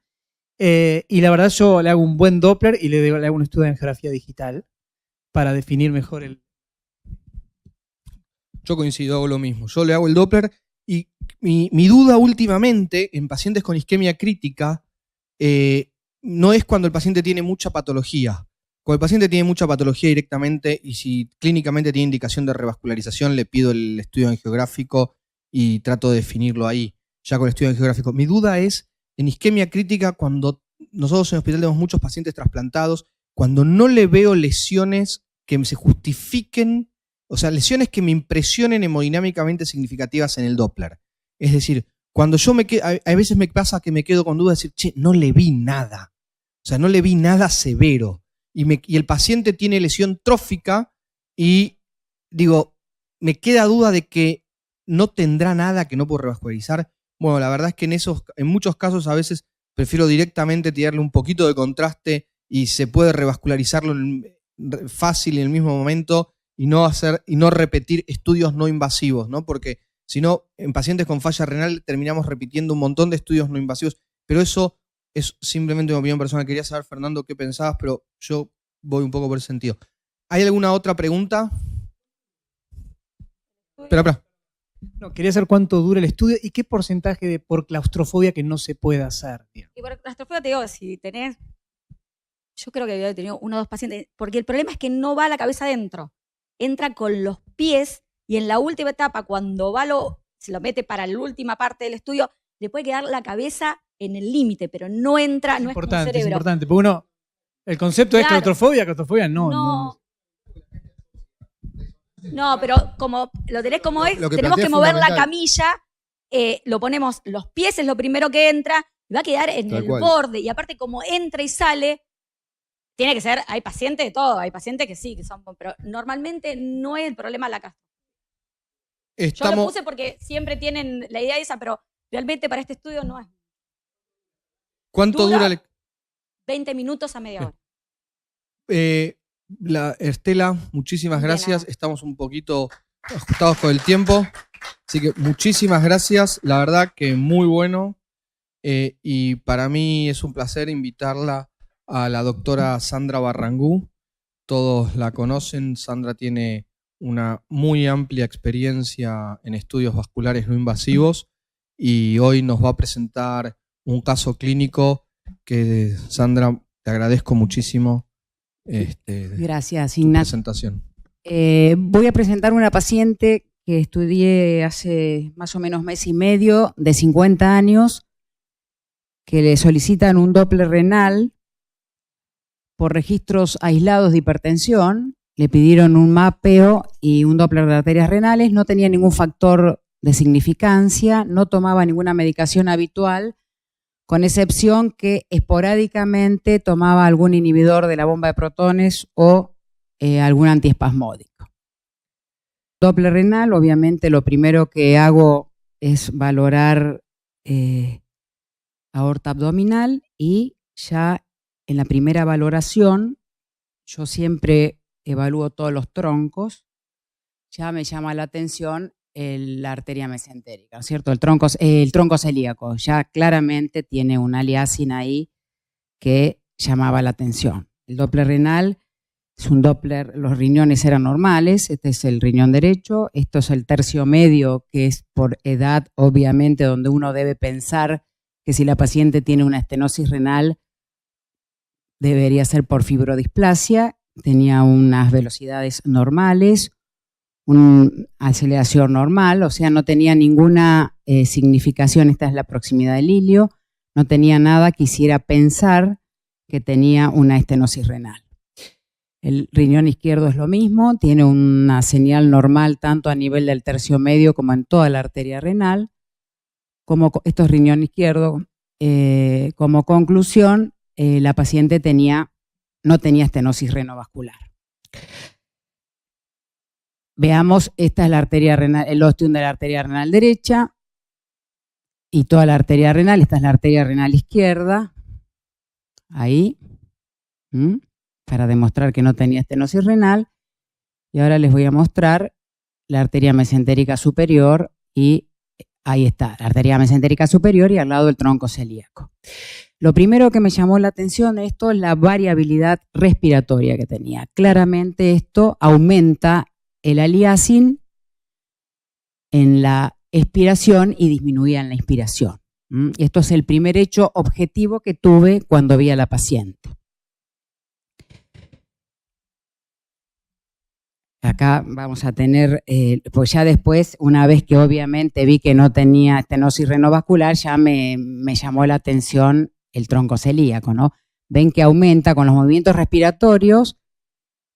Y la verdad yo le hago un buen Doppler y le hago un estudio de angiografía digital para definir mejor el... Yo coincido, hago lo mismo. Yo le hago el Doppler y mi duda últimamente en pacientes con isquemia crítica no es cuando el paciente tiene mucha patología. Cuando el paciente tiene mucha patología directamente y si clínicamente tiene indicación de revascularización, le pido el estudio angiográfico y trato de definirlo ahí, ya con el estudio angiográfico. Mi duda es, en isquemia crítica, cuando nosotros en el hospital tenemos muchos pacientes trasplantados, cuando no le veo lesiones que se justifiquen, o sea, lesiones que me impresionen hemodinámicamente significativas en el Doppler. Es decir, cuando yo a veces me pasa que me quedo con duda de decir, che, no le vi nada. O sea, no le vi nada severo. Y el paciente tiene lesión trófica y, digo, me queda duda de que no tendrá nada que no puedo revascularizar. Bueno, la verdad es que en muchos casos a veces prefiero directamente tirarle un poquito de contraste y se puede revascularizarlo fácil en el mismo momento y no repetir estudios no invasivos, ¿no? Porque si no, en pacientes con falla renal terminamos repitiendo un montón de estudios no invasivos, pero eso es simplemente una opinión personal. Quería saber, Fernando, qué pensabas, pero yo voy un poco por ese sentido. ¿Hay alguna otra pregunta? Espera. No, quería saber cuánto dura el estudio y qué porcentaje por claustrofobia que no se puede hacer. Digamos. Y por claustrofobia te digo, si tenés, yo creo que había tenido 1 o 2 pacientes, porque el problema es que no va la cabeza adentro, entra con los pies y en la última etapa, cuando se lo mete para la última parte del estudio, le puede quedar la cabeza en el límite, pero no entra, no es como un cerebro. Es importante, porque el concepto es claustrofobia no. No, pero como lo tenés como es, tenemos que mover la camilla, lo ponemos, los pies es lo primero que entra, y va a quedar en el borde, y aparte como entra y sale, tiene que ser, hay pacientes de todo, hay pacientes que sí, que son, pero normalmente no es el problema la castra. Yo lo puse porque siempre tienen la idea esa, pero realmente para este estudio no es. ¿Cuánto dura 20 minutos a media hora. Estela, muchísimas gracias. Estamos un poquito ajustados con el tiempo. Así que muchísimas gracias. La verdad que muy bueno. Y para mí es un placer invitarla a la doctora Sandra Barrangú. Todos la conocen. Sandra tiene una muy amplia experiencia en estudios vasculares no invasivos y hoy nos va a presentar un caso clínico que, Sandra, te agradezco muchísimo. Gracias, tu Ignacio. presentación. Voy a presentar una paciente que estudié hace más o menos mes y medio, de 50 años, que le solicitan un Doppler renal por registros aislados de hipertensión. Le pidieron un mapeo y un Doppler de arterias renales. No tenía ningún factor de significancia, no tomaba ninguna medicación habitual, con excepción que esporádicamente tomaba algún inhibidor de la bomba de protones o algún antiespasmódico. Doppler renal, obviamente lo primero que hago es valorar aorta abdominal y ya en la primera valoración yo siempre evalúo todos los troncos. Ya me llama la atención la arteria mesentérica, ¿cierto? El tronco celíaco ya claramente tiene una aliasina ahí que llamaba la atención. El Doppler renal es un Doppler, los riñones eran normales, este es el riñón derecho, esto es el tercio medio, que es por edad, obviamente, donde uno debe pensar que si la paciente tiene una estenosis renal, debería ser por fibrodisplasia, tenía unas velocidades normales, una aceleración normal, o sea, no tenía ninguna significación, esta es la proximidad del ilio, no tenía nada que hiciera pensar que tenía una estenosis renal. El riñón izquierdo es lo mismo, tiene una señal normal tanto a nivel del tercio medio como en toda la arteria renal. Esto es riñón izquierdo. Como conclusión, la paciente no tenía estenosis renovascular. Veamos, esta es la arteria renal, el ostium de la arteria renal derecha. y toda la arteria renal. Esta es la arteria renal izquierda, ahí, para demostrar que no tenía estenosis renal. Y ahora les voy a mostrar la arteria mesentérica superior y ahí está, la arteria mesentérica superior y al lado el tronco celíaco. Lo primero que me llamó la atención de esto es la variabilidad respiratoria que tenía. Claramente esto aumenta el aliasing en la expiración y disminuía en la inspiración. Esto es el primer hecho objetivo que tuve cuando vi a la paciente. Acá vamos a tener, pues ya después, una vez que obviamente vi que no tenía estenosis renovascular, ya me llamó la atención el tronco celíaco, ¿no? Ven que aumenta con los movimientos respiratorios,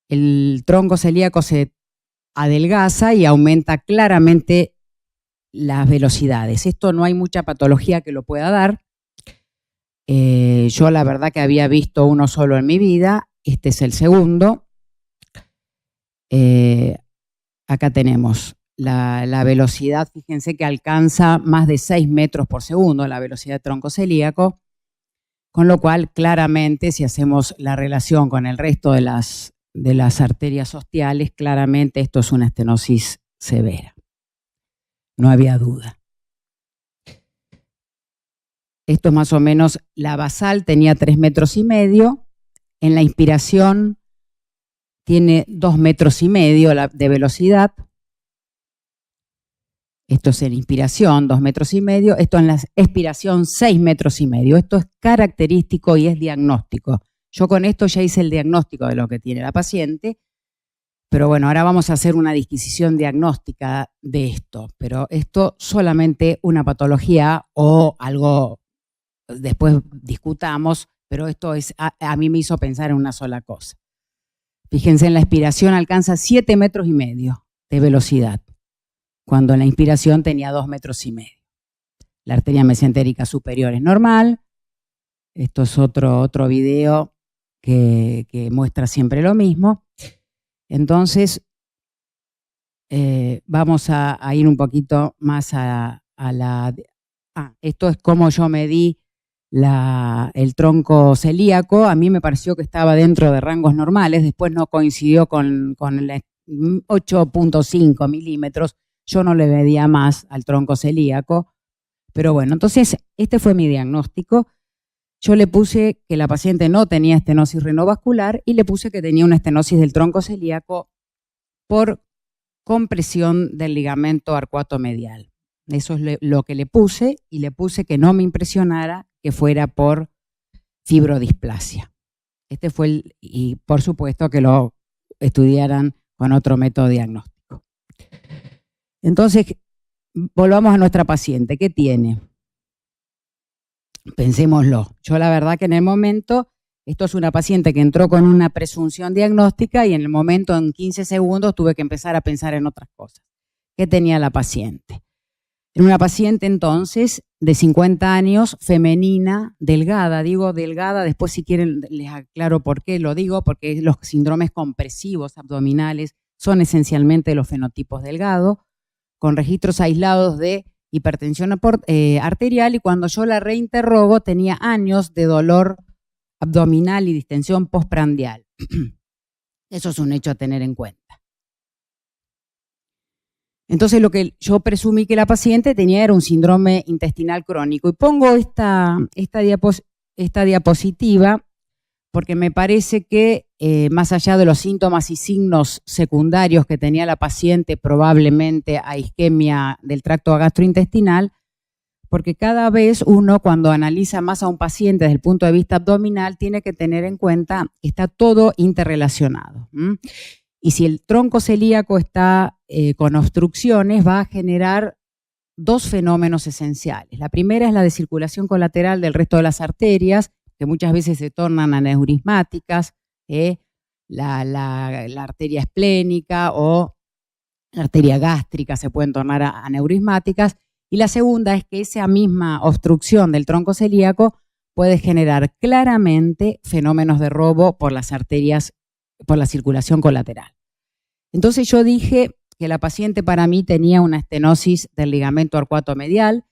el tronco celíaco se adelgaza y aumenta claramente las velocidades. Esto no hay mucha patología que lo pueda dar. Yo la verdad que había visto uno solo en mi vida, este es el segundo. Acá tenemos la velocidad, fíjense que alcanza más de 6 metros por segundo, la velocidad de tronco celíaco, con lo cual claramente si hacemos la relación con el resto de las arterias ostiales, claramente esto es una estenosis severa. No había duda. Esto es más o menos, la basal tenía 3,5 metros, en la inspiración tiene 2,5 metros de velocidad. Esto es en inspiración, 2,5 metros. Esto en la expiración, 6,5 metros. Esto es característico y es diagnóstico. Yo con esto ya hice el diagnóstico de lo que tiene la paciente, pero bueno, ahora vamos a hacer una disquisición diagnóstica de esto. Pero esto solamente una patología o algo, después discutamos, pero esto es, a mí me hizo pensar en una sola cosa. Fíjense, en la expiración alcanza 7,5 metros de velocidad, cuando en la inspiración tenía 2,5 metros. La arteria mesentérica superior es normal. Esto es otro video que muestra siempre lo mismo. Entonces, vamos a ir un poquito más a la... esto es como yo medí el tronco celíaco. A mí me pareció que estaba dentro de rangos normales, después no coincidió con el 8,5 milímetros, yo no le medía más al tronco celíaco, pero bueno, entonces este fue mi diagnóstico. Yo le puse que la paciente no tenía estenosis renovascular y le puse que tenía una estenosis del tronco celíaco por compresión del ligamento arcuato medial. Eso es lo que le puse, y le puse que no me impresionara que fuera por fibrodisplasia. Este fue y por supuesto que lo estudiaran con otro método diagnóstico. Entonces, volvamos a nuestra paciente. ¿Qué tiene? Pensémoslo. Yo la verdad que en el momento, esto es una paciente que entró con una presunción diagnóstica y en el momento, en 15 segundos, tuve que empezar a pensar en otras cosas. ¿Qué tenía la paciente? Era una paciente entonces de 50 años, femenina, delgada. Digo delgada, después si quieren les aclaro por qué lo digo, porque los síndromes compresivos abdominales son esencialmente los fenotipos delgados, con registros aislados de hipertensión arterial, y cuando yo la reinterrogo tenía años de dolor abdominal y distensión postprandial. Eso es un hecho a tener en cuenta. Entonces lo que yo presumí que la paciente tenía era un síndrome intestinal crónico, y pongo esta diapositiva porque me parece que más allá de los síntomas y signos secundarios que tenía la paciente, probablemente a isquemia del tracto gastrointestinal, porque cada vez uno cuando analiza más a un paciente desde el punto de vista abdominal tiene que tener en cuenta que está todo interrelacionado. Y si el tronco celíaco está con obstrucciones, va a generar dos fenómenos esenciales. La primera es la de circulación colateral del resto de las arterias, que muchas veces se tornan aneurismáticas, la arteria esplénica o la arteria gástrica se pueden tornar aneurismáticas. Y la segunda es que esa misma obstrucción del tronco celíaco puede generar claramente fenómenos de robo por las arterias, por la circulación colateral. Entonces yo dije que la paciente para mí tenía una estenosis del ligamento arcuato medial.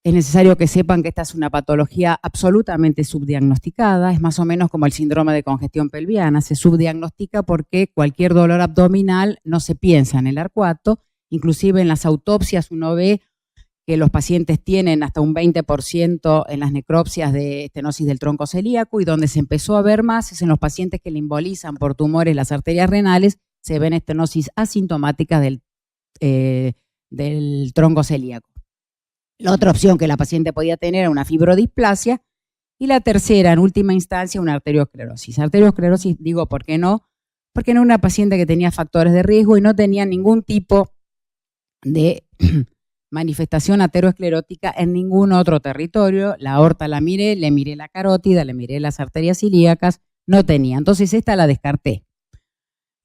Es necesario que sepan que esta es una patología absolutamente subdiagnosticada, es más o menos como el síndrome de congestión pelviana, se subdiagnostica porque cualquier dolor abdominal no se piensa en el arcuato, inclusive en las autopsias uno ve que los pacientes tienen hasta un 20% en las necropsias de estenosis del tronco celíaco, y donde se empezó a ver más es en los pacientes que le embolizan por tumores las arterias renales, se ven estenosis asintomáticas del tronco celíaco. La otra opción que la paciente podía tener era una fibrodisplasia, y la tercera, en última instancia, una arteriosclerosis. Arteriosclerosis, digo, ¿por qué no? Porque no era una paciente que tenía factores de riesgo y no tenía ningún tipo de manifestación aterosclerótica en ningún otro territorio. La aorta la miré, le miré la carótida, le miré las arterias ilíacas, no tenía. Entonces esta la descarté.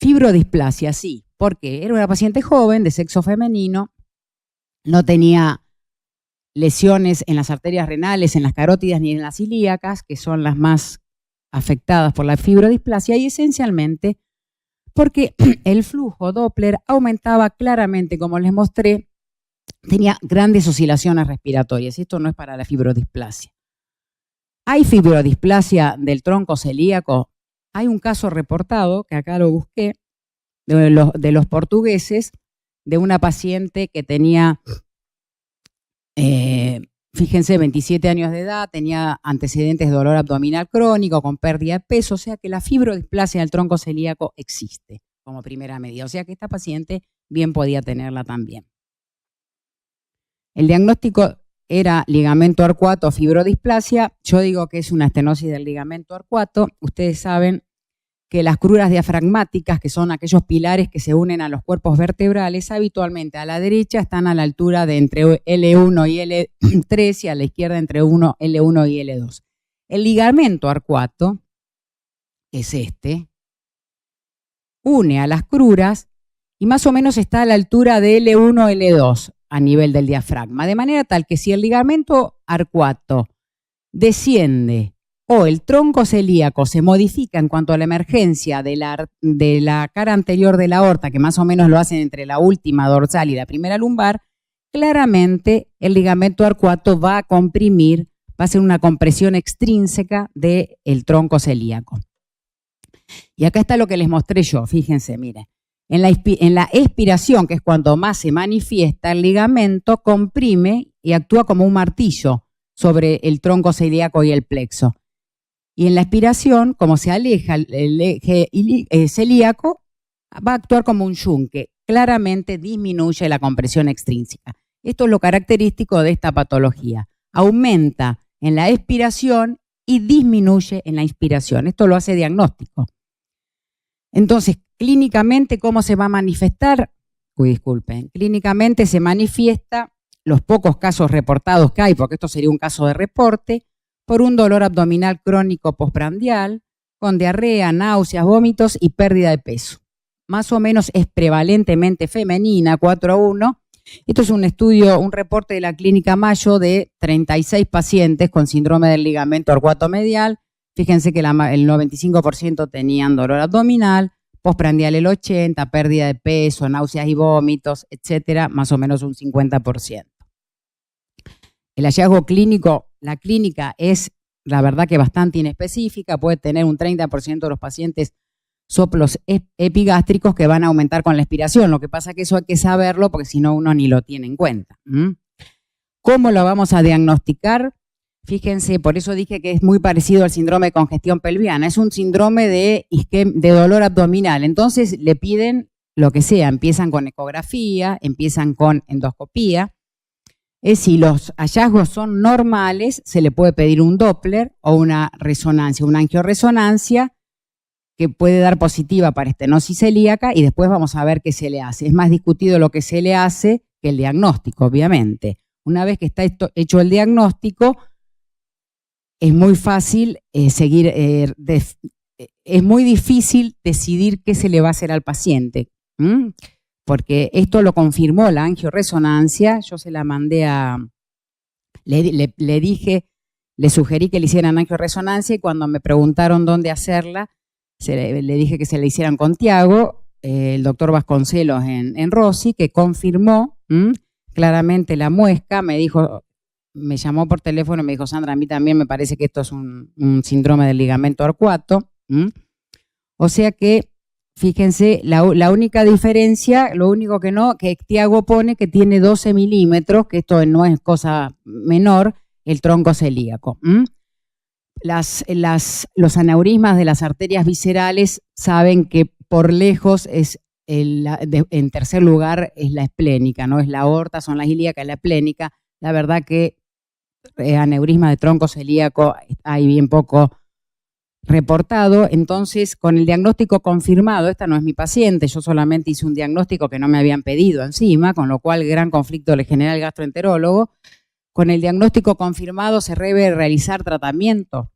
Fibrodisplasia, sí. ¿Por qué? Era una paciente joven, de sexo femenino, no tenía lesiones en las arterias renales, en las carótidas ni en las ilíacas, que son las más afectadas por la fibrodisplasia, y esencialmente porque el flujo Doppler aumentaba claramente, como les mostré, tenía grandes oscilaciones respiratorias. Esto no es para la fibrodisplasia. ¿Hay fibrodisplasia del tronco celíaco? Hay un caso reportado, que acá lo busqué, de los portugueses, de una paciente que tenía, fíjense, 27 años de edad, tenía antecedentes de dolor abdominal crónico con pérdida de peso, o sea que la fibrodisplasia del tronco celíaco existe como primera medida, o sea que esta paciente bien podía tenerla también. El diagnóstico era ligamento arcuato, fibrodisplasia. Yo digo que es una estenosis del ligamento arcuato. Ustedes saben que las cruras diafragmáticas, que son aquellos pilares que se unen a los cuerpos vertebrales, habitualmente a la derecha están a la altura de entre L1 y L3 y a la izquierda entre L1 y L2. El ligamento arcuato es este, une a las cruras y más o menos está a la altura de L1 L2 a nivel del diafragma, de manera tal que si el ligamento arcuato desciende o el tronco celíaco se modifica en cuanto a la emergencia de la cara anterior de la aorta, que más o menos lo hacen entre la última dorsal y la primera lumbar, claramente el ligamento arcuato va a comprimir, va a ser una compresión extrínseca del tronco celíaco. Y acá está lo que les mostré yo, fíjense, miren. En la expiración, que es cuando más se manifiesta, el ligamento comprime y actúa como un martillo sobre el tronco celíaco y el plexo. Y en la expiración, como se aleja el eje celíaco, va a actuar como un yunque. Claramente disminuye la compresión extrínseca. Esto es lo característico de esta patología. Aumenta en la expiración y disminuye en la inspiración. Esto lo hace diagnóstico. Entonces, clínicamente, ¿cómo se va a manifestar? Clínicamente se manifiesta, los pocos casos reportados que hay, porque esto sería un caso de reporte, por un dolor abdominal crónico postprandial, con diarrea, náuseas, vómitos y pérdida de peso. Más o menos es prevalentemente femenina, 4:1. Esto es un estudio, un reporte de la Clínica Mayo de 36 pacientes con síndrome del ligamento arcuato medial. Fíjense que el 95% tenían dolor abdominal, postprandial el 80%, pérdida de peso, náuseas y vómitos, etcétera, más o menos un 50%. El hallazgo clínico, la clínica es, la verdad, que bastante inespecífica, puede tener un 30% de los pacientes soplos epigástricos que van a aumentar con la expiración. Lo que pasa es que eso hay que saberlo porque si no uno ni lo tiene en cuenta. ¿Cómo lo vamos a diagnosticar? Fíjense, por eso dije que es muy parecido al síndrome de congestión pelviana. Es un síndrome de dolor abdominal. Entonces le piden lo que sea. Empiezan con ecografía, empiezan con endoscopía. Si los hallazgos son normales, se le puede pedir un Doppler o una resonancia, una angioresonancia, que puede dar positiva para estenosis celíaca, y después vamos a ver qué se le hace. Es más discutido lo que se le hace que el diagnóstico, obviamente. Una vez que está hecho el diagnóstico, es muy fácil es muy difícil decidir qué se le va a hacer al paciente, porque esto lo confirmó la angioresonancia. Yo se la mandé le sugerí que le hicieran angioresonancia, y cuando me preguntaron dónde hacerla, le dije que se la hicieran con Tiago, el doctor Vasconcelos en Rossi, que confirmó claramente la muesca. Me dijo, me llamó por teléfono y me dijo, Sandra, a mí también me parece que esto es un síndrome del ligamento arcuato. O sea que, fíjense, la única diferencia, lo único que Tiago pone que tiene 12 milímetros, que esto no es cosa menor, el tronco celíaco. Los aneurismas de las arterias viscerales saben que por lejos es en tercer lugar es la esplénica, no es la aorta, son las ilíacas, es la esplénica. La verdad que aneurisma de tronco celíaco hay bien poco reportado. Entonces, con el diagnóstico confirmado, esta no es mi paciente, yo solamente hice un diagnóstico que no me habían pedido encima, con lo cual gran conflicto le genera el gastroenterólogo. Con el diagnóstico confirmado se debe realizar tratamiento.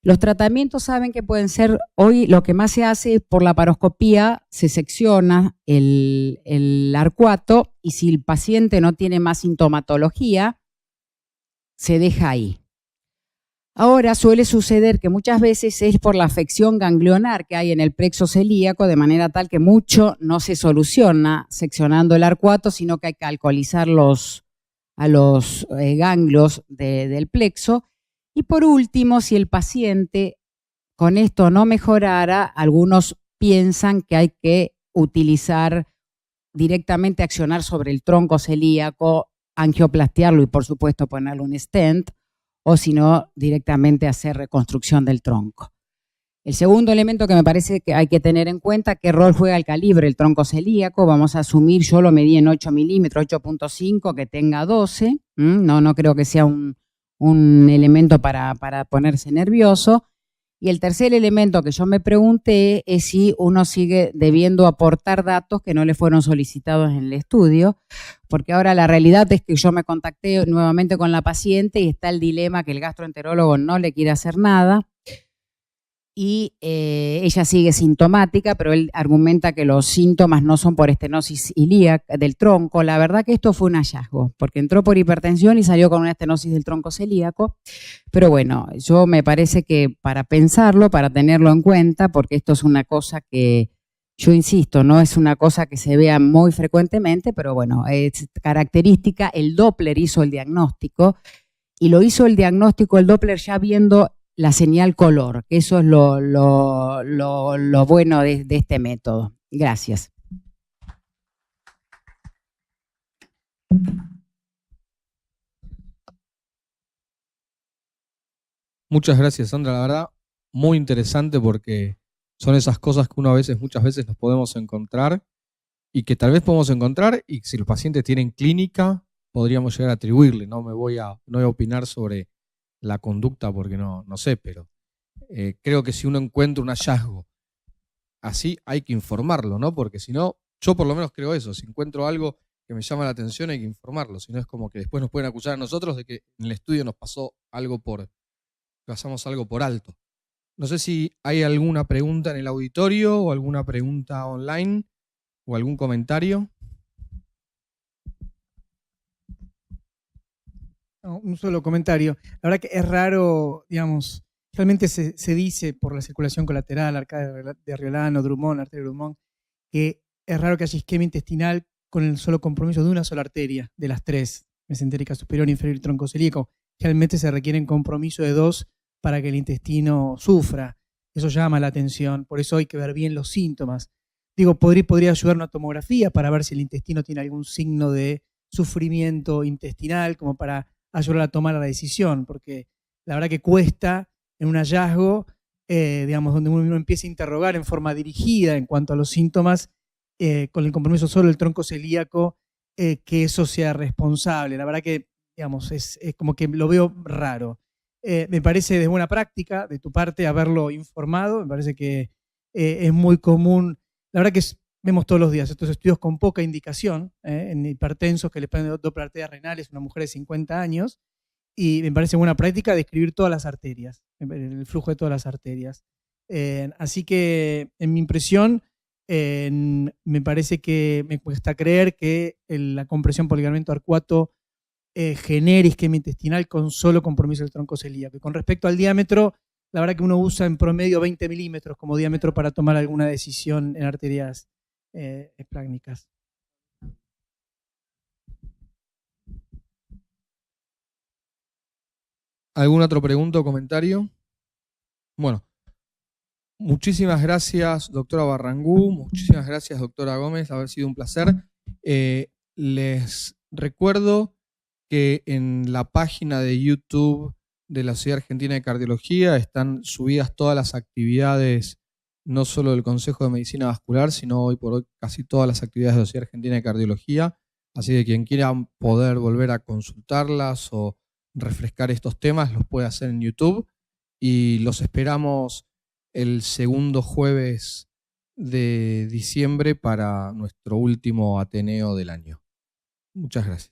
Los tratamientos saben que pueden ser, hoy lo que más se hace por la laparoscopía, se secciona el arcuato y si el paciente no tiene más sintomatología, se deja ahí. Ahora suele suceder que muchas veces es por la afección ganglionar que hay en el plexo celíaco, de manera tal que mucho no se soluciona seccionando el arcuato, sino que hay que alcoholizar a los ganglios del plexo. Y por último, si el paciente con esto no mejorara, algunos piensan que hay que utilizar directamente, accionar sobre el tronco celíaco, angioplastiarlo y por supuesto ponerle un stent, o si no, directamente hacer reconstrucción del tronco. El segundo elemento que me parece que hay que tener en cuenta, qué rol juega el calibre del tronco celíaco. Vamos a asumir, yo lo medí en 8 milímetros, 8.5, que tenga 12. No creo que sea un elemento para ponerse nervioso. Y el tercer elemento que yo me pregunté es si uno sigue debiendo aportar datos que no le fueron solicitados en el estudio, porque ahora la realidad es que yo me contacté nuevamente con la paciente y está el dilema que el gastroenterólogo no le quiere hacer nada y ella sigue sintomática, pero él argumenta que los síntomas no son por estenosis ilíaca del tronco. La verdad que esto fue un hallazgo, porque entró por hipertensión y salió con una estenosis del tronco celíaco. Pero bueno, yo me parece que para pensarlo, para tenerlo en cuenta, porque esto es una cosa que, yo insisto, no es una cosa que se vea muy frecuentemente, pero bueno, es característica. El Doppler hizo el diagnóstico y lo hizo el diagnóstico, el Doppler ya viendo la señal color, que eso es lo bueno de este método. Gracias. Muchas gracias, Sandra. La verdad, muy interesante porque son esas cosas que uno muchas veces nos podemos encontrar y que tal vez podemos encontrar y si los pacientes tienen clínica podríamos llegar a atribuirle. No voy a opinar sobre la conducta porque no sé, pero creo que si uno encuentra un hallazgo así hay que informarlo, ¿no? Porque si no, yo por lo menos creo eso, si encuentro algo que me llama la atención hay que informarlo, si no es como que después nos pueden acusar a nosotros de que en el estudio nos pasamos algo por alto. No sé si hay alguna pregunta en el auditorio o alguna pregunta online o algún comentario. No, un solo comentario. La verdad que es raro, digamos, realmente se dice por la circulación colateral, arcada de Riolano, Drummond, arteria de Drummond, que es raro que haya isquemia intestinal con el solo compromiso de una sola arteria, de las tres, mesentérica superior, inferior y tronco celíaco. Realmente se requieren compromiso de dos para que el intestino sufra. Eso llama la atención, por eso hay que ver bien los síntomas. Digo, podría ayudar una tomografía para ver si el intestino tiene algún signo de sufrimiento intestinal, como para ayudar a tomar la decisión, porque la verdad que cuesta en un hallazgo, digamos, donde uno empieza a interrogar en forma dirigida en cuanto a los síntomas, con el compromiso solo del tronco celíaco, que eso sea responsable. La verdad que, digamos, es como que lo veo raro. Me parece de buena práctica de tu parte haberlo informado, me parece que es muy común. La verdad que vemos todos los días estos estudios con poca indicación en hipertensos que le ponen Doppler arterias renales, una mujer de 50 años, y me parece buena práctica describir todas las arterias, el flujo de todas las arterias. Así que, en mi impresión, me parece que me cuesta creer que la compresión por ligamento arcuato genere isquemia intestinal con solo compromiso del tronco celíaco. Y con respecto al diámetro, la verdad que uno usa en promedio 20 milímetros como diámetro para tomar alguna decisión en arterias esplácnicas. ¿Alguna otra pregunta o comentario? Bueno, muchísimas gracias, doctora Barrangú. Muchísimas gracias, doctora Gómez. Ha sido un placer. Les recuerdo que en la página de YouTube de la Sociedad Argentina de Cardiología están subidas todas las actividades, no solo del Consejo de Medicina Vascular, sino hoy por hoy casi todas las actividades de la Sociedad Argentina de Cardiología. Así que quien quiera poder volver a consultarlas o refrescar estos temas, los puede hacer en YouTube. Y los esperamos el segundo jueves de diciembre para nuestro último Ateneo del año. Muchas gracias.